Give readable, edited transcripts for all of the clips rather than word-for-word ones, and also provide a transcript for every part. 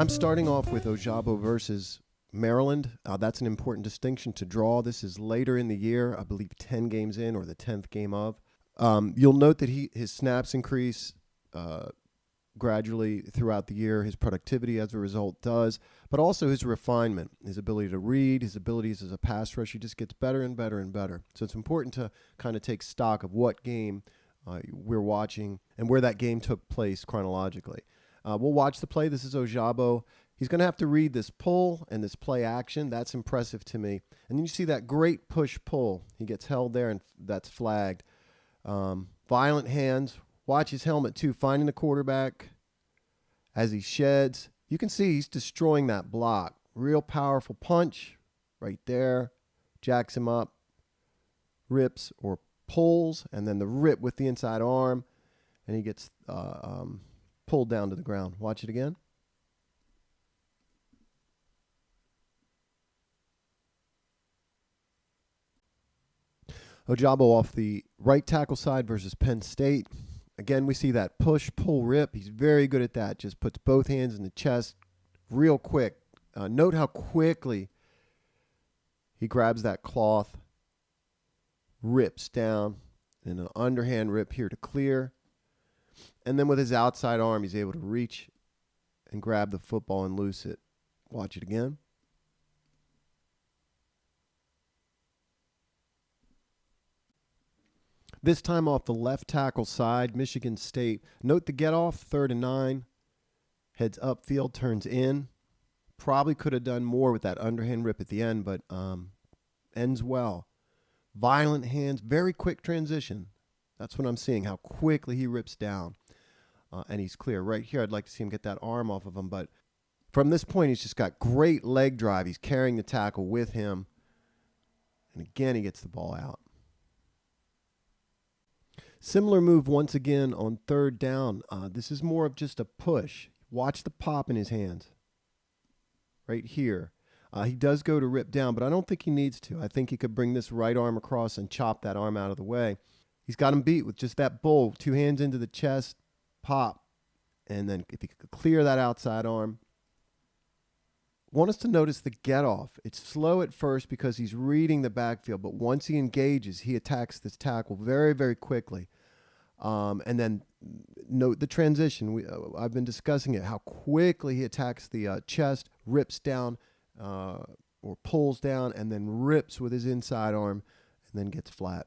I'm starting off with Ojabo versus Maryland. That's an important distinction to draw. This is later in the year, I believe 10 games in or the 10th game of. You'll note that his snaps increase gradually throughout the year. His productivity as a result does, but also his refinement, his ability to read, his abilities as a pass rusher just gets better and better and better. So it's important to kind of take stock of what game we're watching and where that game took place chronologically. We'll watch the play. This is Ojabo. He's going to have to read this pull and this play action. That's impressive to me. And then you see that great push-pull. He gets held there, and that's flagged. Violent hands. Watch his helmet, too, finding the quarterback as he sheds. You can see he's destroying that block. Real powerful punch right there. Jacks him up. Rips or pulls, and then the rip with the inside arm. And he gets pulled down to the ground. Watch it again. Ojabo off the right tackle side versus Penn State. Again, we see that push, pull, rip. He's very good at that. Just puts both hands in the chest real quick. Note how quickly he grabs that cloth, rips down, and an underhand rip here to clear. And then with his outside arm, he's able to reach and grab the football and loose it. Watch it again. This time off the left tackle side, Michigan State. Note the get off, 3rd and 9. Heads upfield, turns in. Probably could have done more with that underhand rip at the end, but ends well. Violent hands, very quick transition. That's what I'm seeing, how quickly he rips down. And he's clear. Right here, I'd like to see him get that arm off of him, but from this point, he's just got great leg drive. He's carrying the tackle with him. And again, he gets the ball out. Similar move once again on 3rd down. This is more of just a push. Watch the pop in his hands. Right here. He does go to rip down, but I don't think he needs to. I think he could bring this right arm across and chop that arm out of the way. He's got him beat with just that bull. 2 hands into the chest, pop. And then if he could clear that outside arm. Want us to notice the get off. It's slow at first because he's reading the backfield, but once he engages, he attacks this tackle very, very quickly. And then note the transition. I've been discussing it, how quickly he attacks the chest, rips down or pulls down, and then rips with his inside arm, and then gets flat.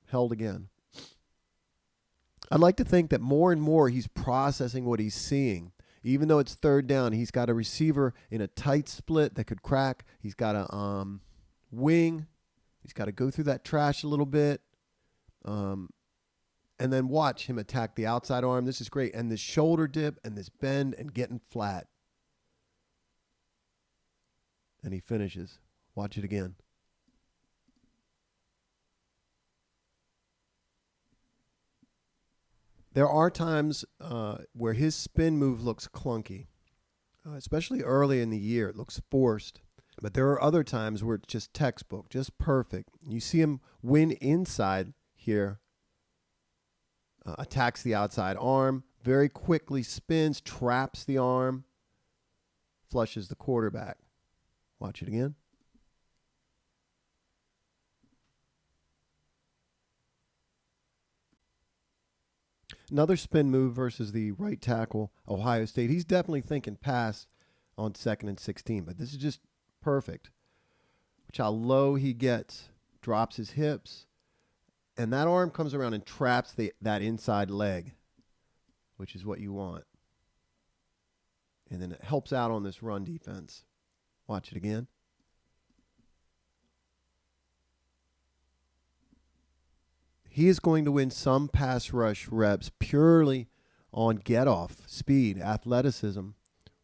Held again. I'd like to think that more and more he's processing what he's seeing. Even though it's 3rd down, he's got a receiver in a tight split that could crack. He's got a wing. He's got to go through that trash a little bit. And then watch him attack the outside arm. This is great. And this shoulder dip and this bend and getting flat. And he finishes. Watch it again. There are times where his spin move looks clunky, especially early in the year. It looks forced. But there are other times where it's just textbook, just perfect. You see him win inside here, attacks the outside arm, very quickly spins, traps the arm, flushes the quarterback. Watch it again. Another spin move versus the right tackle, Ohio State. He's definitely thinking pass on 2nd and 16, but this is just perfect. Watch how low he gets, drops his hips, and that arm comes around and traps that inside leg, which is what you want. And then it helps out on this run defense. Watch it again. He is going to win some pass rush reps purely on get-off, speed, athleticism.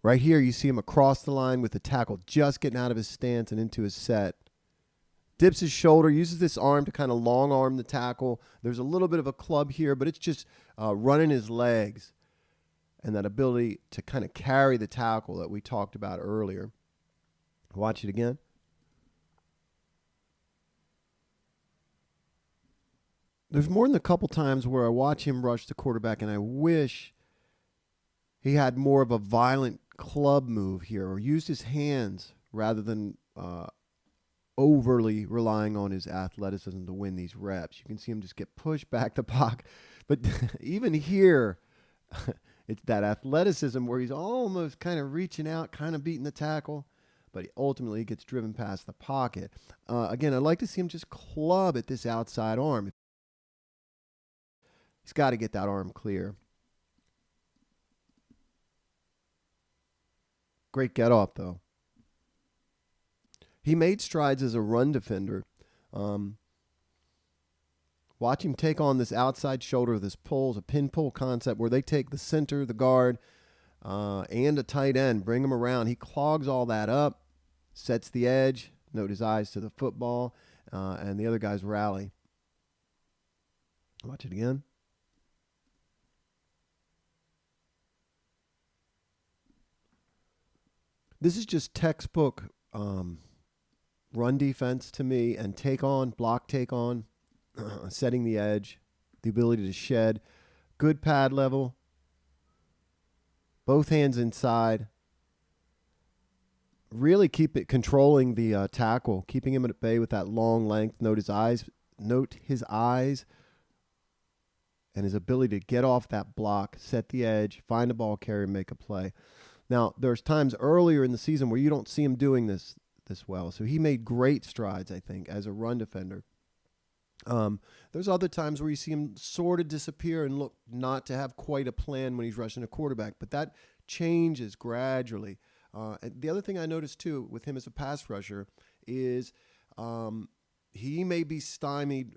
Right here, you see him across the line with the tackle just getting out of his stance and into his set. Dips his shoulder, uses this arm to kind of long arm the tackle. There's a little bit of a club here, but it's just running his legs and that ability to kind of carry the tackle that we talked about earlier. Watch it again. There's more than a couple times where I watch him rush the quarterback, and I wish he had more of a violent club move here, or used his hands rather than overly relying on his athleticism to win these reps. You can see him just get pushed back the pocket. But even here, it's that athleticism where he's almost kind of reaching out, kind of beating the tackle, but he ultimately gets driven past the pocket. Again, I'd like to see him just club at this outside arm. He's got to get that arm clear. Great get off, though. He made strides as a run defender. Watch him take on this outside shoulder, this pulls, a pin pull concept where they take the center, the guard, and a tight end, bring him around. He clogs all that up, sets the edge, note his eyes to the football, and the other guys rally. Watch it again. This is just textbook run defense to me, and take on, block take on, setting the edge, the ability to shed, good pad level, both hands inside, really keep it controlling the tackle, keeping him at bay with that long length. Note his eyes and his ability to get off that block, set the edge, find a ball carrier, make a play. Now, there's times earlier in the season where you don't see him doing this well. So he made great strides, I think, as a run defender. There's other times where you see him sort of disappear and look not to have quite a plan when he's rushing a quarterback, but that changes gradually. And the other thing I noticed, too, with him as a pass rusher is he may be stymied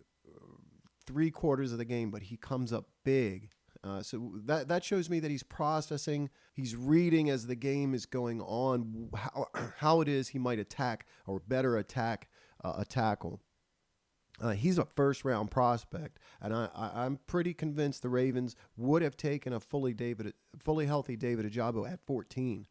3/4 of the game, but he comes up big. So that shows me that he's processing, he's reading as the game is going on, how it is he might attack or better attack a tackle. He's a first-round prospect, and I'm pretty convinced the Ravens would have taken a fully healthy David Ojabo at 14.